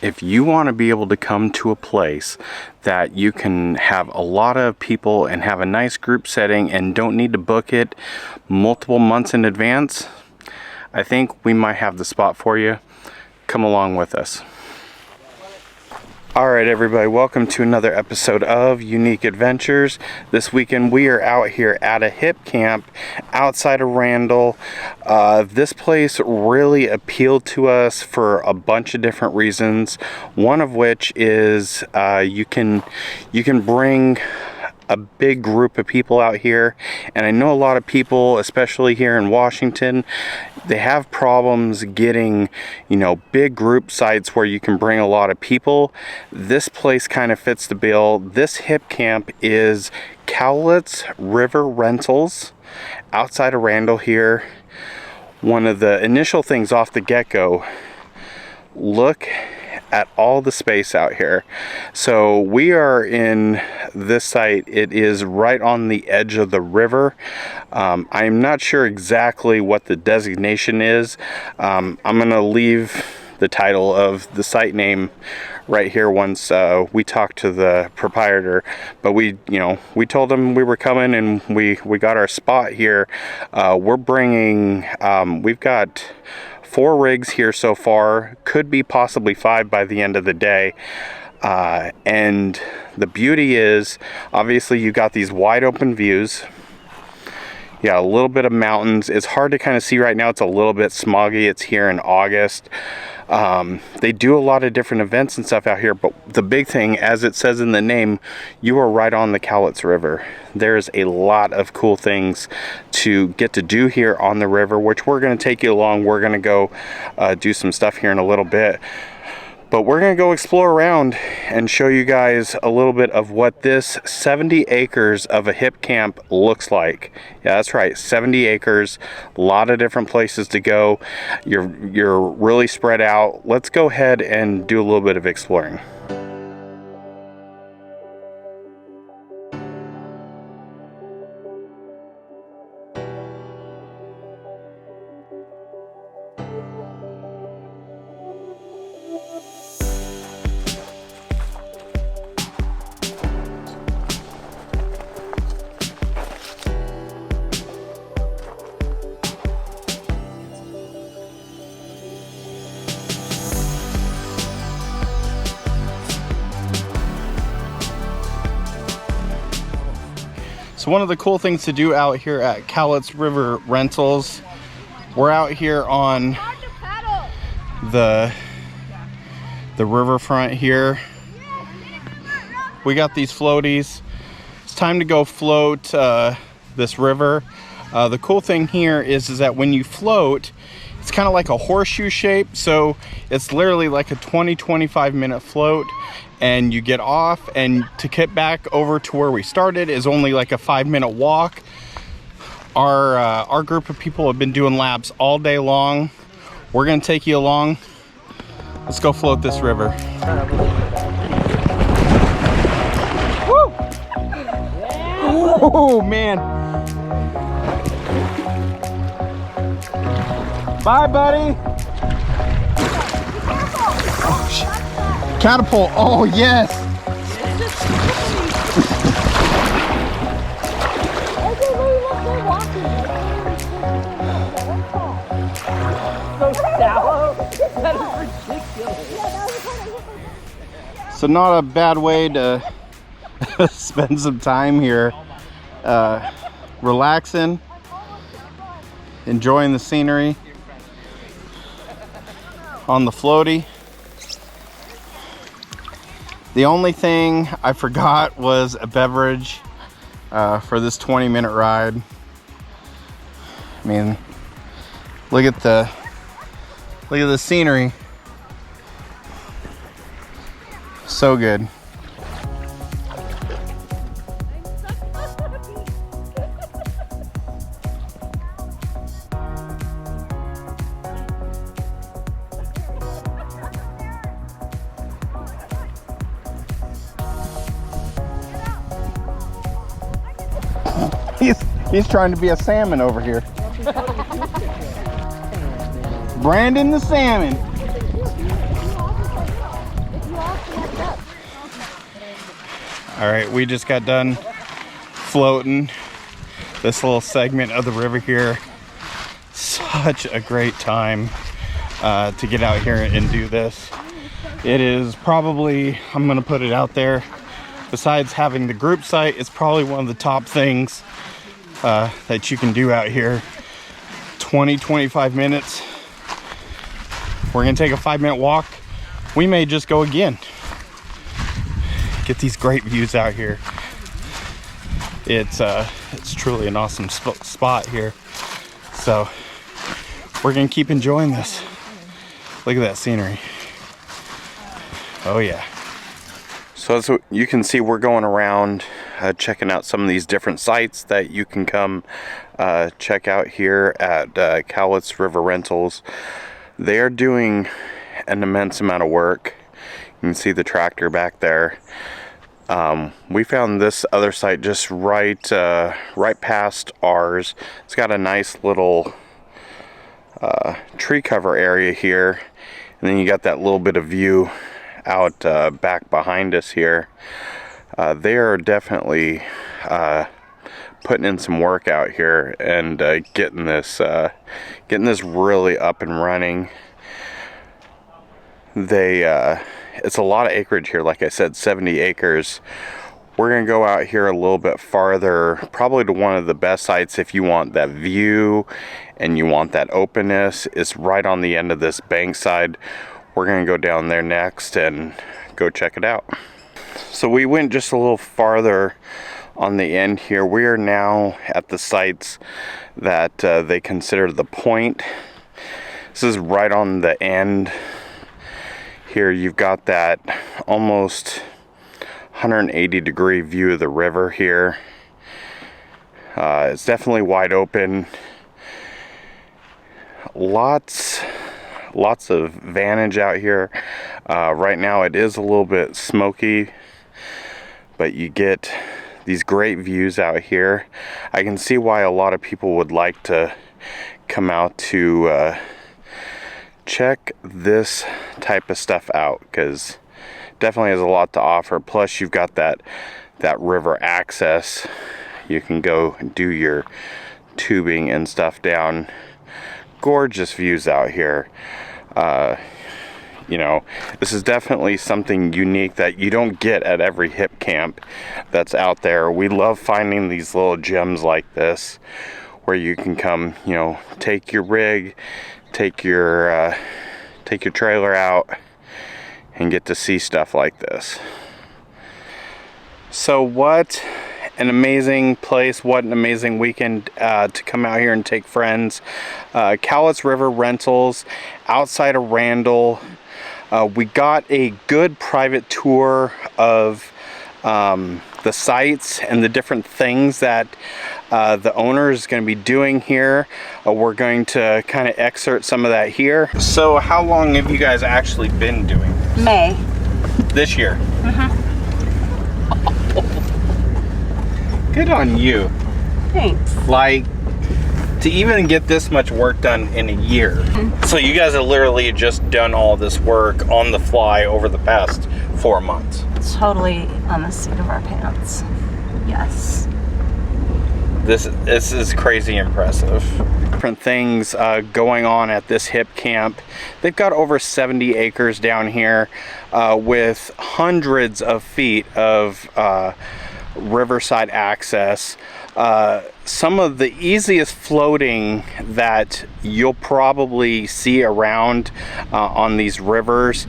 if you want to be able to come to a place that you can have a lot of people and have a nice group setting and don't need to book it multiple months in advance, I think we might have the spot for you. Come along with us. All right, everybody, welcome to another episode of Unique Adventures. This weekend we are out here at a Hipcamp outside of Randle. This place really appealed to us for a bunch of different reasons. One of which is you can bring a big group of people out here, and I know a lot of people, especially here in Washington, they have problems getting, big group sites where you can bring a lot of people. This place kind of fits the bill. This Hipcamp is Cowlitz River Rentals outside of Randle here. One of the initial things off the get-go, look at all the space out here. So we are in this site. It is right on the edge of the river. I'm not sure exactly what the designation is. I'm gonna leave the title of the site name right here once we talked to the proprietor, but we told him we were coming, and we got our spot here. We're bringing we've got 4 rigs here so far, could be possibly 5 by the end of the day. And the beauty is, obviously you got these wide open views. Yeah, a little bit of mountains. It's hard to kind of see right now. It's a little bit smoggy. It's here in August. They do a lot of different events and stuff out here, but the big thing, as it says in the name, you are right on the Cowlitz River. There's a lot of cool things to get to do here on the river, which we're going to take you along. We're going to go do some stuff here in a little bit. But we're going to go explore around and show you guys a little bit of what this 70 acres of a Hipcamp looks like. Yeah, that's right, 70 acres, a lot of different places to go. You're really spread out. Let's go ahead and do a little bit of exploring. So one of the cool things to do out here at Cowlitz River Rentals, we're out here on the riverfront here. We got these floaties. It's time to go float this river. The cool thing here is that when you float, it's kind of like a horseshoe shape. So it's literally like a 20-25 minute float, and you get off, and to get back over to where we started is only like a 5-minute walk. Our group of people have been doing laps all day long. We're gonna take you along. Let's go float this river. Woo! Oh man. Bye, buddy. Oh, shit. Catapult. Oh, yes. So shallow. That is ridiculous. So not a bad way to spend some time here, relaxing, enjoying the scenery on the floaty. The only thing I forgot was a beverage for this 20-minute ride. I mean, look at the scenery. So good. He's trying to be a salmon over here. Brandon the salmon. All right, we just got done floating this little segment of the river here. Such a great time to get out here and do this. It is probably, I'm gonna put it out there, besides having the group site, it's probably one of the top things that you can do out here. 20-25 minutes. We're gonna take a 5-minute walk. We may just go again. Get these great views out here. It's truly an awesome spot here. So we're gonna keep enjoying this. Look at that scenery. Oh yeah. So as you can see, we're going around checking out some of these different sites that you can come check out here at Cowlitz River Rentals. They are doing an immense amount of work. You can see the tractor back there. We found this other site just right past ours. It's got a nice little tree cover area here, and then you got that little bit of view out back behind us here. They are definitely putting in some work out here and getting this really up and running. It's a lot of acreage here, like I said, 70 acres. We're gonna go out here a little bit farther, probably to one of the best sites if you want that view and you want that openness. It's right on the end of this bank side. We're gonna go down there next and go check it out. So we went just a little farther on the end here. We are now at the sites that they consider the point. This is right on the end. Here you've got that almost 180-degree view of the river here. It's definitely wide open. Lots of vantage out here. Right now it is a little bit smoky, but you get these great views out here. I can see why a lot of people would like to come out to check this type of stuff out, because definitely has a lot to offer. Plus you've got that river access. You can go do your tubing and stuff down. Gorgeous views out here. You know, this is definitely something unique that you don't get at every hip camp that's out there. We love finding these little gems like this where you can come, you know, take your rig, take your trailer out and get to see stuff like this. So what an amazing place, what an amazing weekend to come out here and take friends. Cowlitz River Rentals outside of Randle. We got a good private tour of the sites and the different things that the owner is going to be doing here. We're going to kind of excerpt some of that here. So how long have you guys actually been doing this? May. This year? Mm-hmm. Good on you. Thanks. Like, to even get this much work done in a year. Mm-hmm. So you guys have literally just done all this work on the fly over the past 4 months. Totally on the seat of our pants. Yes. This is crazy impressive. Different things going on at this hip camp. They've got over 70 acres down here with hundreds of feet of riverside access. Some of the easiest floating that you'll probably see around on these rivers.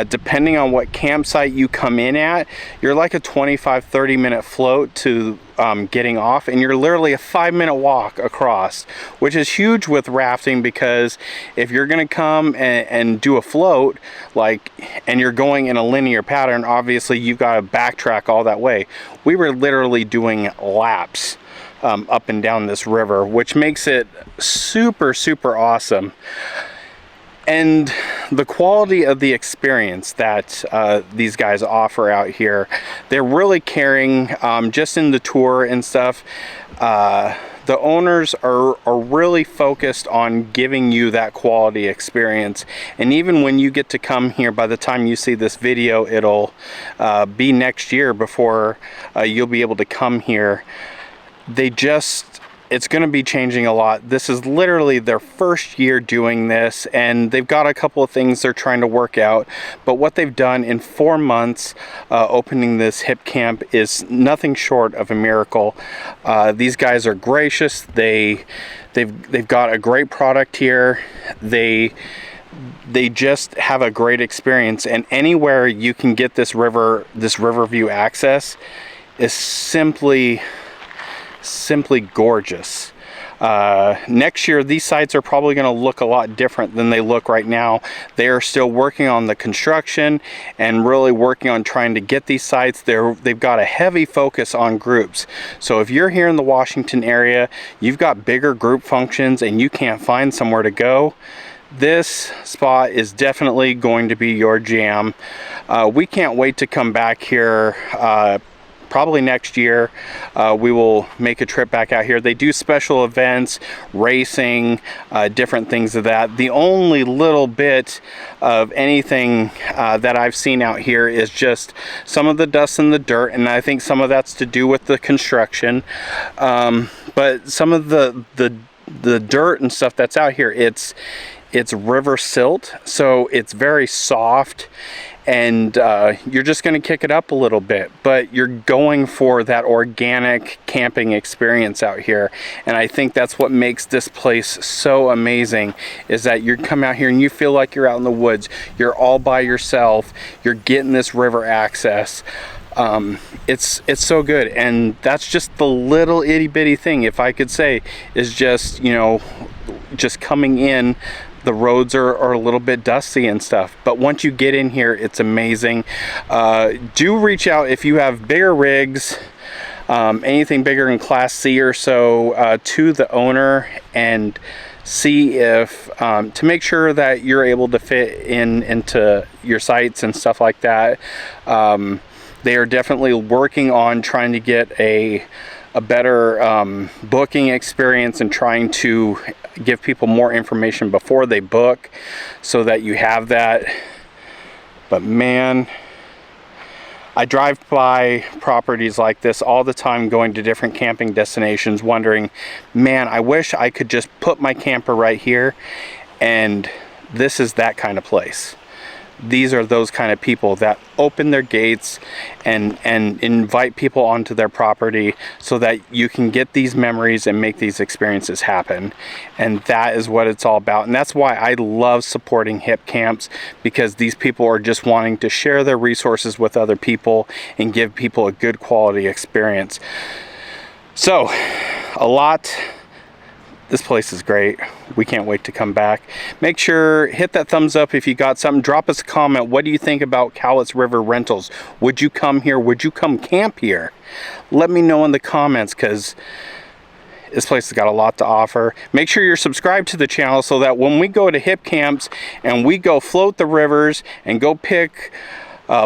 Depending on what campsite you come in at, you're like a 25-30 minute float to getting off, and you're literally a 5-minute walk across, which is huge with rafting, because if you're gonna come and do a float, and you're going in a linear pattern, obviously you've got to backtrack all that way. We were literally doing laps up and down this river, which makes it super awesome. And the quality of the experience that these guys offer out here, they're really caring. Just in the tour and stuff, the owners are really focused on giving you that quality experience. And even when you get to come here, by the time you see this video, it'll be next year before you'll be able to come here. It's going to be changing a lot. This is literally their first year doing this, and they've got a couple of things they're trying to work out. But what they've done in 4 months opening this Hipcamp is nothing short of a miracle. These guys are gracious. They've got a great product here. They just have a great experience, and anywhere you can get this river view access is simply gorgeous. Next year these sites are probably going to look a lot different than they look right now. They are still working on the construction and really working on trying to get these sites. They've got a heavy focus on groups. So if you're here in the Washington area, you've got bigger group functions and you can't find somewhere to go, this spot is definitely going to be your jam. We can't wait to come back here. Probably next year we will make a trip back out here. They do special events, racing, different things of that. The only little bit of anything that I've seen out here is just some of the dust and the dirt, and I think some of that's to do with the construction. But some of the dirt and stuff that's out here, it's river silt, so it's very soft, and you're just going to kick it up a little bit, but you're going for that organic camping experience out here. And I think that's what makes this place so amazing, is that you come out here and you feel like you're out in the woods. You're all by yourself. You're getting this river access. It's so good. And that's just the little itty bitty thing, if I could say, is just, you know, just coming in. The roads are a little bit dusty and stuff, but once you get in here, it's amazing. Do reach out if you have bigger rigs, anything bigger in Class C or so, to the owner, and see if to make sure that you're able to fit into your sites and stuff like that. They are definitely working on trying to get a better booking experience and trying to give people more information before they book, so that you have that. But man, I drive by properties like this all the time, going to different camping destinations, wondering, man, I wish I could just put my camper right here. And this is that kind of place. These are those kind of people that open their gates and invite people onto their property so that you can get these memories and make these experiences happen. And that is what it's all about. And that's why I love supporting Hipcamps, because these people are just wanting to share their resources with other people and give people a good quality experience. So, this place is great. We can't wait to come back. Make sure, hit that thumbs up if you got something. Drop us a comment. What do you think about Cowlitz River Rentals? Would you come here? Would you come camp here? Let me know in the comments, because this place has got a lot to offer. Make sure you're subscribed to the channel so that when we go to Hipcamps and we go float the rivers and go pick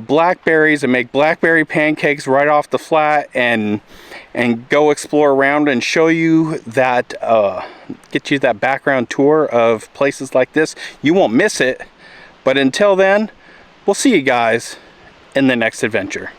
blackberries and make blackberry pancakes right off the flat, and go explore around and show you that, get you that background tour of places like this, you won't miss it. But until then, we'll see you guys in the next adventure.